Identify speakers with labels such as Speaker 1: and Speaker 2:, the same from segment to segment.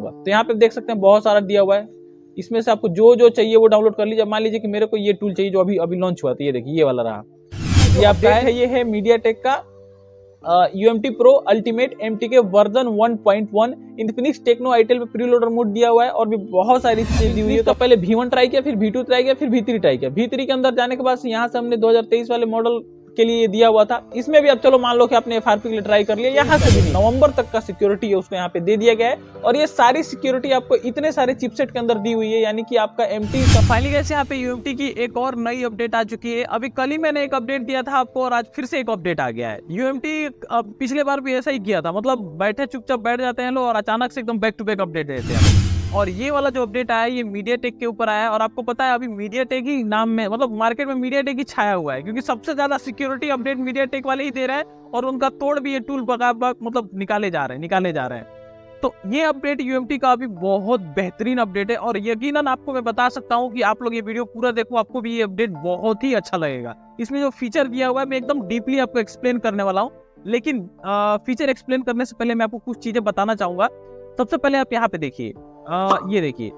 Speaker 1: बताऊंगा। तो यहाँ पे देख सकते हैं बहुत सारा दिया हुआ है, इसमें से आपको जो जो चाहिए वो डाउनलोड कर लीजिए। मान लीजिए कि मेरे को ये टूल चाहिए जो अभी अभी लॉन्च हुआ था, ये देखिए ये वाला रहा। ये आपका है, ये है मीडियाटेक का UMT Pro ultimate MTK version 1.1 Infinix Tecno itel पे प्रीलोडर मोड दिया हुआ है और भी बहुत सारी चीजें दी हुई है। तो पहले V1 ट्राई किया, फिर V2 ट्राई किया, फिर V3 ट्राई किया। V3 के अंदर जाने के बाद यहाँ से हमने 2023 वाले मॉडल के लिए दिया हुआ था। इसमें भी अब चलो मान लो कि आपने FRP के लिए ट्राई कर लिया, यहाँ से भी नवंबर तक का सिक्योरिटी है उसको यहाँ पे दे दिया गया है। और ये सारी सिक्योरिटी आपको इतने सारे चिपसेट के अंदर दी हुई है, यानी कि आपका MT
Speaker 2: फाइनली गाइस यहाँ पे UMT की एक और नई अपडेट आ चुकी है। अभी कल ही मैंने एक अपडेट दिया था आपको और आज फिर से एक अपडेट आ गया है। UMT पिछले बार भी ऐसा ही किया था, मतलब बैठे चुपचाप बैठ जाते हैं लोग और अचानक से एकदम बैक टू बैक अपडेट देते हैं। और ये वाला जो अपडेट आया है ये मीडियाटेक के ऊपर आया है। और आपको पता है अभी मीडियाटेक ही नाम में, मतलब मार्केट में मीडियाटेक ही छाया हुआ है, क्योंकि सबसे ज्यादा सिक्योरिटी अपडेट मीडियाटेक वाले ही दे रहे हैं और उनका तोड़ भी ये टूल मतलब निकाले जा रहे हैं। तो ये अपडेट UMT का अभी बहुत बेहतरीन अपडेट है और यकीनन आपको मैं बता सकता हूँ कि आप लोग ये वीडियो पूरा देखो, आपको भी ये अपडेट बहुत ही अच्छा लगेगा। इसमें जो फीचर दिया हुआ है मैं एकदम डीपली आपको एक्सप्लेन करने वाला हूँ, लेकिन फीचर एक्सप्लेन करने से पहले मैं आपको कुछ चीजें बताना चाहूंगा। सबसे पहले आप यहाँ पे देखिए, ये देखिए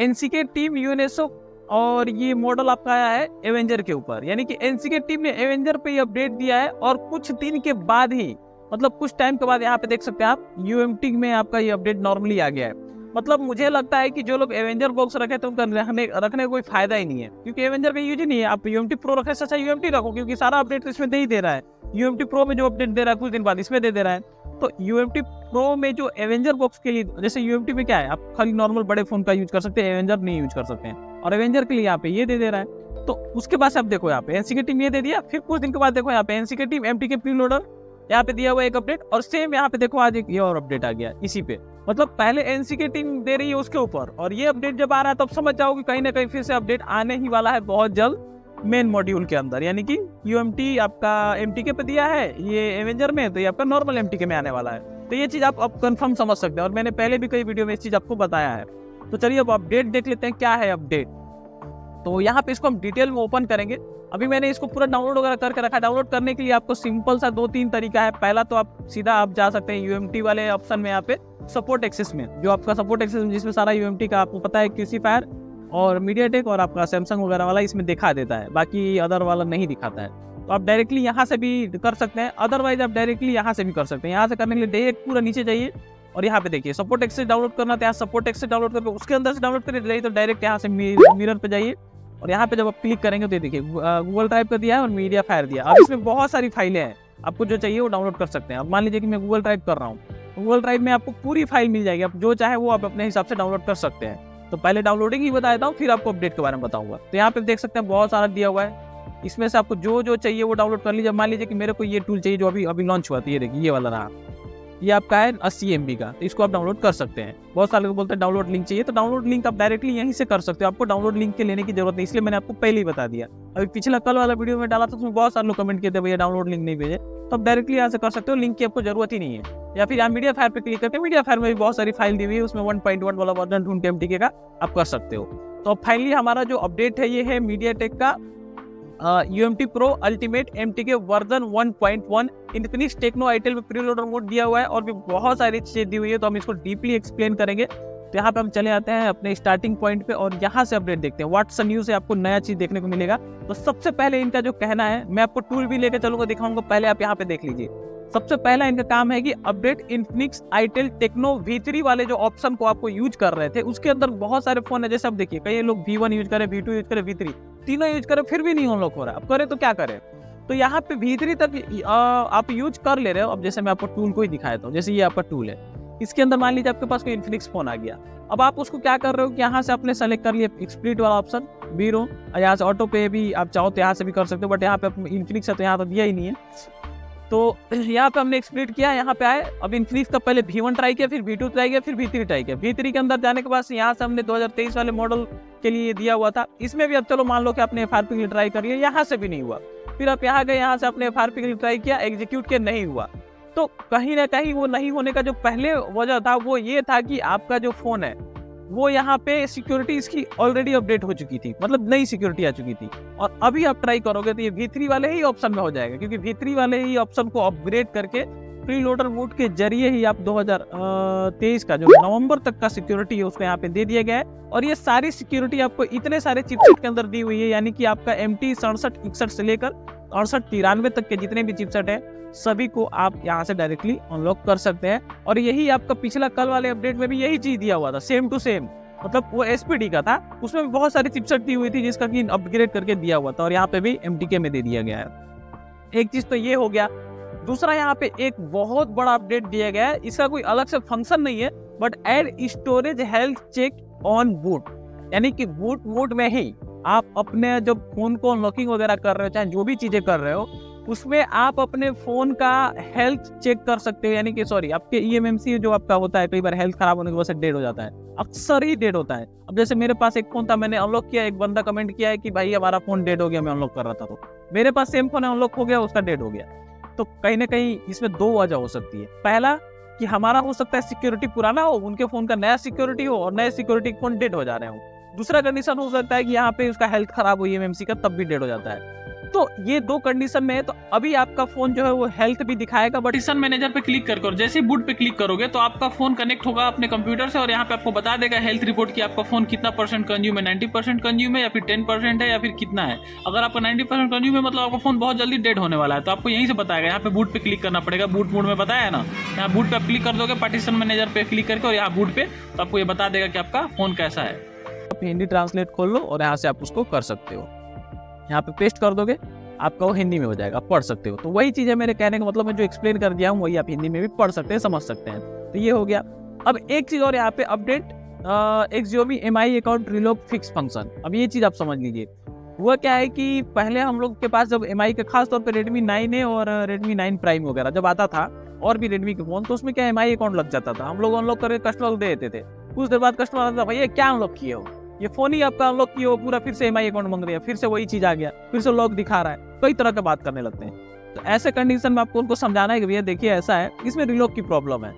Speaker 2: NCK टीम UNSO और ये मॉडल आपका आया है एवेंजर के ऊपर, यानी कि NCK टीम ने एवेंजर पे अपडेट दिया है और कुछ दिन के बाद ही, मतलब कुछ टाइम के बाद यहाँ पे देख सकते हैं आप UMT में आपका ये अपडेट नॉर्मली आ गया है। मतलब मुझे लगता है कि जो लोग एवेंजर बॉक्स रखे थे उनका रखने का कोई फायदा ही नहीं है, क्योंकि एवेंजर का यूज ही नहीं है। आप UMT Pro रखे, अच्छा UMT रखो, क्योंकि सारा अपडेट इसमें दे ही दे रहा है। UMT Pro में जो अपडेट दे रहा है कुछ दिन बाद इसमें दे रहा है। तो UMT Pro में जो एवेंजर बॉक्स के लिए, जैसे UMT में क्या है, आप खाली नॉर्मल बड़े फोन का यूज कर सकते हैं, एवेंजर नहीं यूज कर सकते हैं, और एवेंजर के लिए यहाँ पे ये दे रहा है। तो उसके बाद आप देखो यहाँ पे NCK टीम ये दे दिया, फिर कुछ दिन के बाद देखो यहाँ पे NCK टीम MTK प्रीलोडर यहाँ पे दिया हुआ एक अपडेट, और सेम यहाँ पे देखो आज एक ये और अपडेट आ गया इसी पे। मतलब पहले NCK टीम दे रही है उसके ऊपर, और ये अपडेट जब आ रहा है तब समझ जाओ कि कहीं ना कहीं फिर से अपडेट आने ही वाला है बहुत जल्द मेन मॉड्यूल के अंदर। यानी कि UMT आपका MTK पे दिया है ये एवेंजर में, तो ये आपका नॉर्मल MTK में आने वाला है। तो ये चीज आप अब कंफर्म समझ सकते हैं, और मैंने पहले भी कई वीडियो में इस चीज आपको बताया है। तो चलिए अब अपडेट देख लेते हैं क्या है अपडेट। तो यहाँ पे इसको हम डिटेल में ओपन करेंगे। अभी मैंने इसको पूरा डाउनलोड वगैरह करके रखा है। डाउनलोड करने के लिए आपको सिंपल सा 2-3 तरीका है। पहला तो आप सीधा आप जा सकते हैं UMT वाले ऑप्शन में, यहाँ पे सपोर्ट एक्सेस में, जो आपका सपोर्ट एक्सेस जिसमें सारा UMT का आपको पता है क्रूसीफायर और मीडियाटेक और आपका सैमसंग वगैरह वाला इसमें दिखा देता है, बाकी अदर वाला नहीं दिखाता है। तो आप डायरेक्टली यहाँ से भी कर सकते हैं, अदरवाइज आप डायरेक्टली यहाँ से भी कर सकते हैं। यहाँ से करने के लिए डायरेक्ट पूरा नीचे जाइए और यहाँ पे देखिए सपोर्ट एक्सेस डाउनलोड करना, तो यहाँ सपोर्ट एक्सेस डाउनलोड करके उसके अंदर से डाउनलोड करके तो डायरेक्ट यहाँ से मिरर पे जाइए और यहाँ पे जब आप क्लिक करेंगे तो देखिए गूगल ड्राइव का दिया है और मीडिया फायर दिया। अब इसमें बहुत सारी फाइलें हैं, आपको जो चाहिए वो डाउनलोड कर सकते हैं। अब मान लीजिए कि मैं गूगल ड्राइव कर रहा हूँ, गूगल ड्राइव में आपको पूरी फाइल मिल जाएगी, आप जो चाहे वो आप अपने हिसाब से डाउनलोड कर सकते हैं। तो पहले डाउनलोडिंग ही बता देता हूँ, फिर आपको अपडेट के बारे में बताऊंगा। तो यहाँ पे देख सकते हैं बहुत सारा दिया हुआ है, इसमें से आपको जो जो चाहिए वो डाउनलोड कर लीजिए। मान लीजिए कि मेरे को ये टूल चाहिए जो अभी लॉन्च हुआ था, ये देखिए ये वाला रहा, ये आपका है 80 MB का, तो इसको आप डाउनलोड कर सकते हैं। बहुत सारे लोग बोलते हैं डाउनलोड लिंक चाहिए, तो डाउनलोड लिंक आप डायरेक्टली यहीं से कर सकते हो, आपको डाउनलोड लिंक के लेने की जरूरत नहीं, इसलिए मैंने आपको पहले ही बता दिया। अभी पिछला कल वाला वीडियो में डाला था, उसमें बहुत सारे लोग कमेंट किए थे भैया डाउनलोड लिंक नहीं भेजे, तो आप डायरेक्टली यहाँ से कर सकते हो, लिंक की आपको जरूरत ही नहीं है। या फिर आप मीडिया फायर पे क्लिक करके, मीडिया फायर में भी बहुत सारी फाइल दी हुई है, उसमें 1.1 वाला वर्जन ढूंढ के MTK का आप कर सकते हो। तो फाइनली हमारा जो अपडेट है ये है मीडियाटेक का UMT Pro ultimate MTK version 1.1 Infinix Tecno itel में प्रीलोडर मोड दिया हुआ है और भी बहुत सारी चीजें दी हुई है, तो हम इसको डीपली एक्सप्लेन करेंगे। तो यहाँ पे हम चले आते हैं अपने स्टार्टिंग पॉइंट पे और यहाँ से अपडेट देखते हैं व्हाट्स न्यूज़ से आपको नया चीज देखने को मिलेगा। तो सबसे पहले इनका जो कहना है, मैं आपको टूल भी लेकर चलूंगा, दिखाऊंगा, पहले आप यहाँ पे देख लीजिए। सबसे पहला इनका काम है कि update Infinix itel techno V3 वाले जो ऑप्शन को आपको यूज कर रहे थे, उसके अंदर बहुत सारे फोन है, जैसे आप देखिए कई लोग V1 यूज करें, V2 यूज करें, V3 तीनों यूज करें, फिर भी नहीं अनलॉक हो रहा है। अब करें तो क्या करें? तो यहाँ पे V3 तक आप यूज कर ले रहे हो। अब जैसे मैं आपको टूल को ही दिखाया था, जैसे ये आपका टूल है, इसके अंदर मान लीजिए आपके पास कोई इन्फिनिक्स फोन आ गया। अब आप उसको क्या कर रहे हो कि यहाँ से आपने सेलेक्ट कर लिया स्प्लिट वाला ऑप्शन B-ROM, यहाँ से ऑटो पे भी आप चाहो तो यहाँ से भी कर सकते हो, बट यहाँ पे इन्फिनिक्स है तो यहाँ तो दिया ही नहीं है। तो यहाँ पे हमने स्प्लिट किया, यहाँ पे आए। अब इन्फिनिक्स का पहले V1 ट्राई किया, फिर V2 ट्राई किया, फिर V3 ट्राई किया। V3 के अंदर जाने के बाद यहाँ से हमने 2023 वाले मॉडल के लिए दिया हुआ था, इसमें भी अब चलो मान लो कि आपने FRP के लिए ट्राई कर लिया, यहाँ से भी नहीं हुआ। फिर आप यहाँ गए, यहाँ से आपने FRP के लिए ट्राई किया, एग्जीक्यूट किया, नहीं हुआ। तो कहीं ना कहीं वो नहीं होने का जो पहले वजह था वो ये था कि आपका जो फोन है वो यहाँ पे सिक्योरिटी इसकी ऑलरेडी अपडेट हो चुकी थी, मतलब नई सिक्योरिटी आ चुकी थी। और अभी आप ट्राई करोगे तो ये V3 वाले ही ऑप्शन में हो जाएगा, क्योंकि V3 वाले ही ऑप्शन को अपग्रेड करके प्री लोडर बूट के जरिए ही आप 2023 का जो नवंबर तक का सिक्योरिटी है उसको यहाँ पे दे दिया गया है। और ये सारी सिक्योरिटी आपको इतने सारे चिपसेट के अंदर दी हुई है, यानी कि आपका MT 6761 से लेकर 6893 तक के जितने भी चिपसेट है सभी को आप यहाँ से डायरेक्टली अनलॉक कर सकते हैं। और यही आपका पिछला कल वाले अपडेट में भी यही चीज दिया हुआ था, सेम टू सेम, मतलब वो SPD का था, उसमें भी बहुत सारी चिपसेट दी हुई थी जिसका कि अपग्रेड करके दिया हुआ था, और यहाँ पे भी MTK में दे दिया गया है। एक चीज तो ये हो गया। दूसरा यहाँ पे एक बहुत बड़ा अपडेट दिया गया है, इसका कोई अलग से फंक्शन नहीं है, but add storage health check on boot, यानी कि बूट मोड में ही आप अपने जब फोन को अनलॉकिंग वगैरह कर रहे हो, चाहे जो भी चीजें कर रहे हो, उसमें आप अपने फोन का हेल्थ चेक कर सकते हो। यानी कि सॉरी, आपके EMMC जो आपका होता है, कई बार हेल्थ खराब होने की वजह से डेड हो जाता है, अक्सर ही डेड होता है। अब जैसे मेरे पास एक फोन था, मैंने अनलॉक किया, एक बंदा कमेंट किया है कि भाई हमारा फोन डेड हो गया, मैं अनलॉक कर रहा था, तो मेरे पास सेम फोन अनलॉक हो गया, उसका डेड हो गया। तो कहीं ना कहीं इसमें दो वजह हो सकती है। पहला कि हमारा हो सकता है सिक्योरिटी पुराना हो, उनके फोन का नया सिक्योरिटी हो, और नए सिक्योरिटी फोन डेड हो जा रहे हो। दूसरा कंडीशन हो सकता है कि यहाँ पे उसका हेल्थ खराब हो EMMC का, तब भी डेड हो जाता है। तो ये दो कंडीशन में है। तो अभी आपका फोन जो है वो हेल्थ भी दिखाएगा, बट
Speaker 1: पार्टीशन मैनेजर पे क्लिक कर जैसे ही बूट पे क्लिक करोगे तो आपका फोन कनेक्ट होगा अपने कंप्यूटर से, और यहाँ पे आपको बता देगा हेल्थ रिपोर्ट कि आपका फोन कितना % कंज्यूम है, 90% कंज्यूम है या फिर 10% है या फिर कितना है। अगर आपका 90% कंज्यूम है मतलब आपका फोन बहुत जल्दी डेड होने वाला है, तो आपको यहीं से बताएगा। यहाँ पे बूट पे क्लिक करना पड़ेगा, बूट मोड में बताया है ना, यहाँ बूट पे आप क्लिक कर दोगे पार्टीशन मैनेजर पे क्लिक करके, और यहाँ बूट पे तो आपको ये बता देगा कि आपका फोन कैसा है।
Speaker 2: आप हिंदी ट्रांसलेट खोल लो और यहाँ से आप उसको कर सकते हो, यहाँ पे पेस्ट कर दोगे, आपका वो हिंदी में हो जाएगा, पढ़ सकते हो। तो वही चीज़ है मेरे कहने का मतलब, मैं जो एक्सप्लेन कर दिया हूँ वही आप हिंदी में भी पढ़ सकते हैं, समझ सकते हैं। तो ये हो गया। अब एक चीज़ और यहाँ पे update, Xiaomi MI account relock fix function. अब ये चीज़ आप समझ लीजिए, हुआ क्या है कि पहले हम लोग के पास जब MI का खास तौर पर Redmi 9A और Redmi 9 Prime वगैरह जब आता था, और भी Redmi के फोन, तो उसमें क्या MI अकाउंट लग जाता था, हम लोग अनलॉक करके कस्टमर को दे देते थे। कुछ देर बाद कस्टमर आता था, भैया क्या अनलॉक किए हो, ये फोन ही आपका अनलॉक किया हो पूरा, फिर से MI अकाउंट मांग रही है, फिर से वही चीज आ गया, फिर से लॉक दिखा रहा है, कई तरह की बात करने लगते हैं। तो ऐसे कंडीशन में आपको उनको समझाना है कि भैया देखिए ऐसा है, इसमें रिलॉक की प्रॉब्लम है।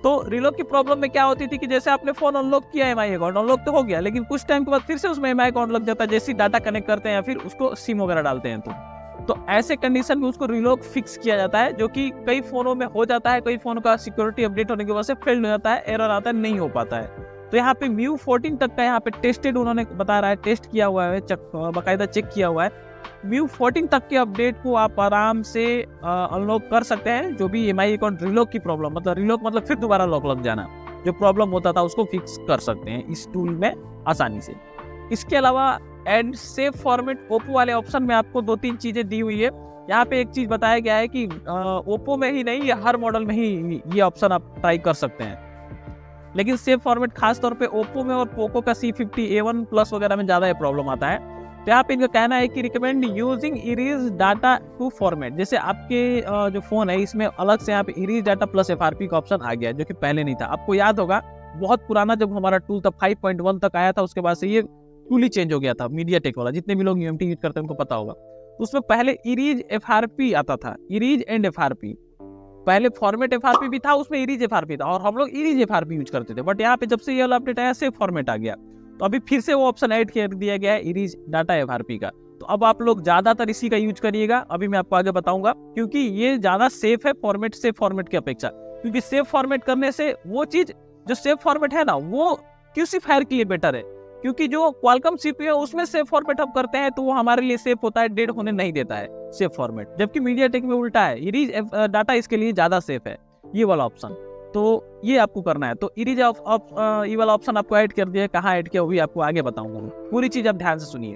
Speaker 2: तो रिलॉक की प्रॉब्लम में क्या होती थी कि जैसे आपने फोन अनलॉक किया, MI अकाउंट अनलॉक तो हो गया, लेकिन कुछ टाइम के बाद फिर से उसमें MI अकाउंट लग जाता है, जैसे डाटा कनेक्ट करते हैं या फिर उसको सिम वगैरह डालते हैं। तो ऐसे कंडीशन में उसको रिलॉक फिक्स किया जाता है, जो कि कई फोनों में हो जाता है, कई फोन का सिक्योरिटी अपडेट होने की वजह से फेल हो जाता है, एरर आता है, नहीं हो पाता है। तो यहाँ पे MIUI 14 तक का यहाँ पे टेस्टेड उन्होंने बता रहा है, टेस्ट किया हुआ है, बाकायदा चेक किया हुआ है। MIUI 14 तक के अपडेट को आप आराम से अनलॉक कर सकते हैं। जो भी MI अकाउंट रिलॉक की प्रॉब्लम, मतलब रिलॉक मतलब फिर दोबारा लॉक लग जाना, जो प्रॉब्लम होता था उसको फिक्स कर सकते हैं इस टूल में आसानी से। इसके अलावा एंड सेव फॉर्मेट ओप्पो वाले ऑप्शन में आपको 2-3 चीजें दी हुई है। यहाँ पे एक चीज बताया गया है कि ओप्पो में ही नहीं, हर मॉडल में ही ये ऑप्शन आप ट्राई कर सकते हैं, लेकिन सेव फॉर्मेट खास तौर पे ओप्पो में और पोको का C50A1 प्लस वगैरह में ज्यादा ये प्रॉब्लम आता है। तो यहाँ पे इनका कहना है कि recommend using erase data to format. जैसे आपके जो फोन है इसमें अलग से यहाँ पे इरेज डाटा प्लस FRP का ऑप्शन आ गया है, जो कि पहले नहीं था। आपको याद होगा बहुत पुराना जब हमारा टूल था 5.1 तक आया था, उसके बाद से ये टूल ही चेंज हो गया था, मीडियाटेक वाला। जितने भी लोग UMT यूज करते हैं उनको पता होगा। तो उसमें पहले इरेज FRP आता था, इरेज एंड FRP। पहले फॉर्मेट FRP भी था, उसमें इरेज FRP था, और हम लोग इरेज FRP यूज करते थे। बट यहाँ पे जब से ये वाला अपडेट आया, सेव फॉर्मेट आ गया, तो अभी फिर से वो ऑप्शन ऐड कर दिया गया है इरेज डाटा FRP का। तो अब आप लोग ज्यादातर इसी का यूज करिएगा, अभी मैं आपको आगे बताऊंगा, क्योंकि ये ज्यादा सेफ है फॉर्मेट से, फॉर्मेट की अपेक्षा। क्योंकि सेव फॉर्मेट करने से वो चीज जो सेव फॉर्मेट है ना, वो क्यूसीफायर के लिए बेटर है, क्योंकि जो क्वालकॉम CPU है उसमें सेव फॉर्मेट हम करते हैं तो वो हमारे लिए सेफ होता है, डेड होने नहीं देता है सेव फॉर्मेट। जबकि मीडियाटेक में उल्टा है, इरेज डाटा इसके लिए ज्यादा सेफ है, ये वाला ऑप्शन। तो ये आपको करना है। तो इरेज ये वाला ऑप्शन आपको ऐड कर दिया, कहाँ ऐड किया वो भी आपको आगे बताऊंगा, पूरी चीज आप ध्यान से सुनिए।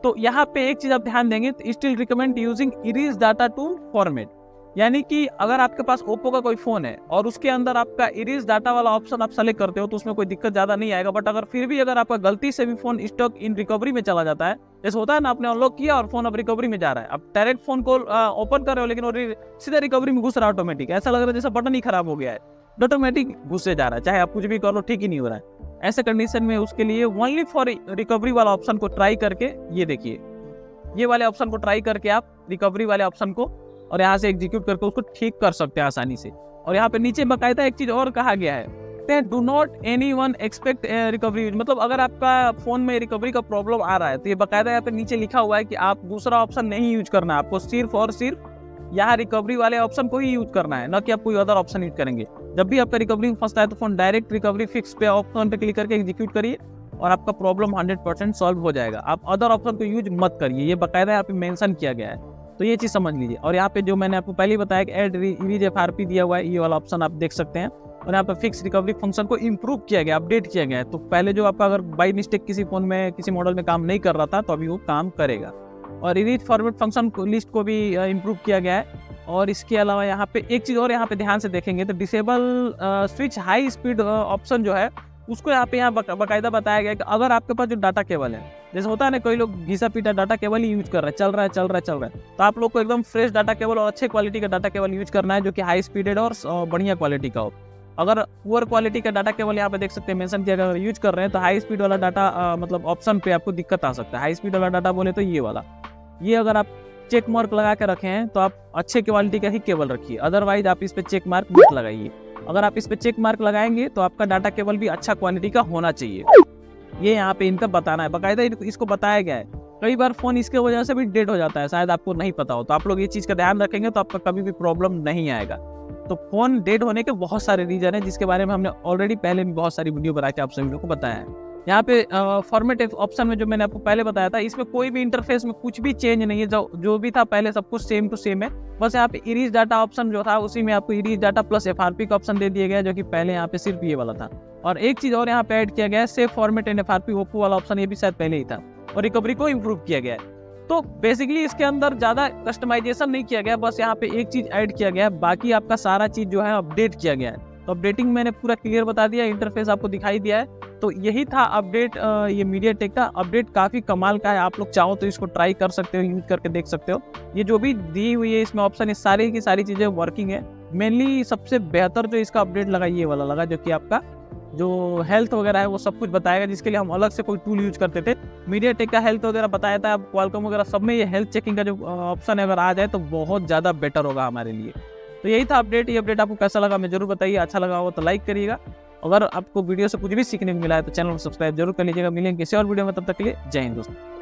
Speaker 2: तो यहाँ पे एक चीज आप ध्यान देंगे, तो still recommend using erase data to format. यानी कि अगर आपके पास ओप्पो का कोई फोन है और उसके अंदर आपका इरेज डाटा वाला ऑप्शन आप सेलेक्ट करते हो, तो उसमें कोई दिक्कत ज्यादा नहीं आएगा। बट अगर फिर भी अगर आपका गलती से भी फोन स्टॉक इन रिकवरी में चला जाता है, जैसे होता है ना, आपने अनलॉक किया और फोन अब रिकवरी में जा रहा है, अब डायरेक्ट फोन को ओपन कर रहे हो लेकिन वो सीधा रिकवरी में घुस रहा है ऑटोमेटिक, ऐसा लग रहा है जैसा बटन ही खराब हो गया है, ऑटोमेटिक घुसे जा रहा है, चाहे आप कुछ भी कर लो ठीक ही नहीं हो रहा है। ऐसे कंडीशन में उसके लिए ओनली फॉर रिकवरी वाला ऑप्शन को ट्राई करके, ये देखिए, ये वाले ऑप्शन को ट्राई करके आप रिकवरी वाले ऑप्शन को और यहाँ से एग्जीक्यूट करके उसको ठीक कर सकते हैं आसानी से। और यहाँ पे नीचे बकायदा एक चीज और कहा गया है, do not anyone expect recovery. मतलब अगर आपका फोन में रिकवरी का प्रॉब्लम आ रहा है तो ये बकायदा यहाँ पे नीचे लिखा हुआ है कि आप दूसरा ऑप्शन नहीं यूज करना है, आपको सिर्फ और सिर्फ यहाँ रिकवरी वाले ऑप्शन को ही यूज करना है, ना कि आप कोई अदर ऑप्शन यूज करेंगे। जब भी आपका रिकवरी में फंसता है तो फोन डायरेक्ट रिकवरी फिक्स पे ऑप्शन पे क्लिक करके एग्जीक्यूट करिए और आपका प्रॉब्लम 100% सॉल्व हो जाएगा। आप अदर ऑप्शन को यूज मत करिए, ये बाकायदा यहाँ पे मेंशन किया गया है, तो ये चीज़ समझ लीजिए। और यहाँ पे जो मैंने आपको पहले ही बताया कि ऐड इरीज FRP दिया हुआ है, ये वाला ऑप्शन आप देख सकते हैं। और यहाँ पे फिक्स रिकवरी फंक्शन को इंप्रूव किया गया, अपडेट किया गया है। तो पहले जो आपका अगर बाई मिस्टेक किसी फोन में किसी मॉडल में काम नहीं कर रहा था तो अभी वो काम करेगा। और इरीज फॉरवर्ड फंक्शन लिस्ट को भी इम्प्रूव किया गया है। और इसके अलावा यहाँ पे एक चीज़ और यहाँ पे ध्यान से देखेंगे तो disable switch high speed option जो है उसको यहाँ बाकायदा बताया गया है कि अगर आपके पास जो डाटा केबल है, जैसे होता है ना कोई लोग घिसा पीटा डाटा केबल ही यूज कर रहे हैं, चल रहा है, तो आप लोग को एकदम फ्रेश डाटा केबल और अच्छे क्वालिटी का डाटा केबल यूज करना है जो कि हाई स्पीडेड और बढ़िया क्वालिटी का हो। अगर पुअर क्वालिटी का डाटा केबल यहाँ पे देख सकते हैं मेंशन किया, अगर यूज कर रहे हैं तो हाई स्पीड वाला डाटा मतलब ऑप्शन पे आपको दिक्कत आ सकता है। हाई स्पीड वाला डाटा बोले तो ये वाला, ये अगर आप चेक मार्क लगा के रखे हैं तो आप अच्छे क्वालिटी का ही केबल रखिए, अदरवाइज आप इस पे चेक मार्क मत लगाइए। अगर आप इस पे चेक मार्क लगाएंगे तो आपका डाटा केबल भी अच्छा क्वालिटी का होना चाहिए, ये यहाँ पे इनका बताना है, बाकायदा इसको बताया गया है। कई बार फोन इसके वजह से भी डेड हो जाता है, शायद आपको नहीं पता हो, तो आप लोग ये चीज़ का ध्यान रखेंगे तो आपका कभी भी प्रॉब्लम नहीं आएगा। तो फोन डेड होने के बहुत सारे रीजन है जिसके बारे में हमने ऑलरेडी पहले भी बहुत सारी वीडियो बना के आप सभी लोगों को बताया है। यहाँ पे फॉर्मेट ऑप्शन में जो मैंने आपको पहले बताया था, इसमें कोई भी इंटरफेस में कुछ भी चेंज नहीं है, जो भी था पहले सब कुछ सेम टू सेम है। बस यहाँ पे इरीज डाटा ऑप्शन जो था उसी में आपको इरीज डाटा प्लस FRP का ऑप्शन दे दिया गया, जो कि पहले यहाँ पे सिर्फ ये वाला था। और एक चीज़ और यहाँ पे ऐड किया गया है, save format and FRP Oppo वाला ऑप्शन, ये भी शायद पहले ही था। और रिकवरी को इम्प्रूव किया गया है। तो बेसिकली इसके अंदर ज़्यादा कस्टमाइजेशन नहीं किया गया, बस यहाँ पे एक चीज़ ऐड किया गया है, बाकी आपका सारा चीज़ जो है अपडेट किया गया है। तो अपडेटिंग मैंने पूरा क्लियर बता दिया, इंटरफेस आपको दिखाई दिया है। तो यही था अपडेट, ये MediaTek का अपडेट काफ़ी कमाल का है। आप लोग चाहो तो इसको ट्राई कर सकते हो, यूज करके देख सकते हो। ये जो भी दी हुई है इसमें ऑप्शन, ये सारी की सारी चीज़ें वर्किंग है। मेनली सबसे बेहतर जो इसका अपडेट लगा ये वाला लगा, जो कि आपका जो हेल्थ वगैरह है वो सब कुछ बताएगा, जिसके लिए हम अलग से कोई टूल यूज करते थे। MediaTek का हेल्थ वगैरह बताया था, अब Qualcomm वगैरह सब में ये हेल्थ चेकिंग का जो ऑप्शन है अगर आ जाए तो बहुत ज़्यादा बेटर होगा हमारे लिए। तो यही था अपडेट। ये अपडेट आपको कैसा लगा हमें जरूर बताइए, अच्छा लगा हो तो लाइक करिएगा। अगर आपको वीडियो से कुछ भी सीखने को मिला है तो चैनल को सब्सक्राइब जरूर कर लीजिएगा। मिलेंगे किसी और वीडियो में, तब तक के लिए जय हिंद दोस्तों।